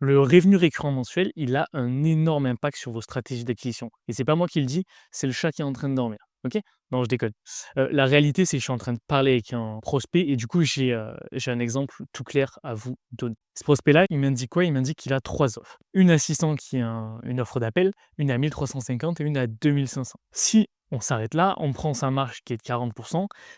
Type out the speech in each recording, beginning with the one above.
Le revenu récurrent mensuel, il a un énorme impact sur vos stratégies d'acquisition et c'est pas moi qui le dis, c'est le chat qui est en train de dormir, OK? Non, je déconne. La réalité, c'est que je suis en train de parler avec un prospect et du coup, j'ai un exemple tout clair à vous donner. Ce prospect-là, il m'indique quoi? Il m'indique qu'il a 3 offres. Une à 600 qui est une offre d'appel, une à 1 350 et une à 2 500. Si on s'arrête là, on prend sa marge qui est de 40.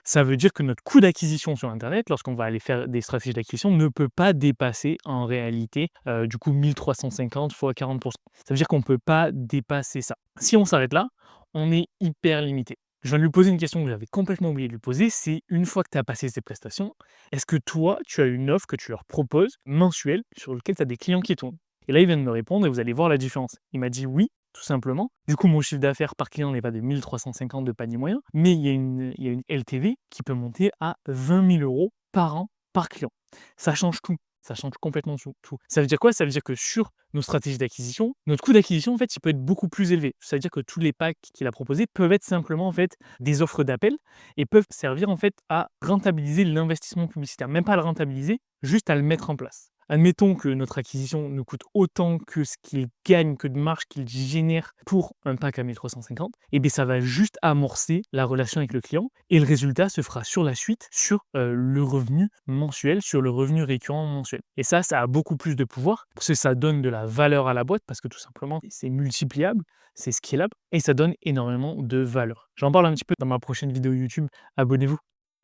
Ça veut dire que notre coût d'acquisition sur internet, lorsqu'on va aller faire des stratégies d'acquisition, ne peut pas dépasser en réalité, du coup 1 350 fois 40. Ça veut dire qu'on ne peut pas dépasser ça. Si on s'arrête là, on est hyper limité. Je viens de lui poser une question que j'avais complètement oublié de lui poser, c'est une fois que tu as passé ces prestations, est-ce que toi, tu as une offre que tu leur proposes mensuelle sur lequel tu as des clients qui tournent? Et là, il vient de me répondre et vous allez voir la différence. Il m'a dit oui, tout simplement. Du coup, mon chiffre d'affaires par client n'est pas de 1 350 de panier moyen, mais il y a une LTV qui peut monter à 20 000 € par an par client. Ça change tout. Ça change complètement tout. Ça veut dire quoi? Ça veut dire que sur nos stratégies d'acquisition, notre coût d'acquisition, en fait, il peut être beaucoup plus élevé. Ça veut dire que tous les packs qu'il a proposés peuvent être simplement, en fait, des offres d'appel et peuvent servir, en fait, à rentabiliser l'investissement publicitaire. Même pas à le rentabiliser, juste à le mettre en place. Admettons que notre acquisition nous coûte autant que ce qu'il gagne, que de marge qu'il génère pour un pack à 1 350, et bien ça va juste amorcer la relation avec le client et le résultat se fera sur la suite, sur le revenu mensuel, sur le revenu récurrent mensuel. Et ça a beaucoup plus de pouvoir parce que ça donne de la valeur à la boîte parce que tout simplement, c'est multipliable, c'est scalable et ça donne énormément de valeur. J'en parle un petit peu dans ma prochaine vidéo YouTube. Abonnez-vous.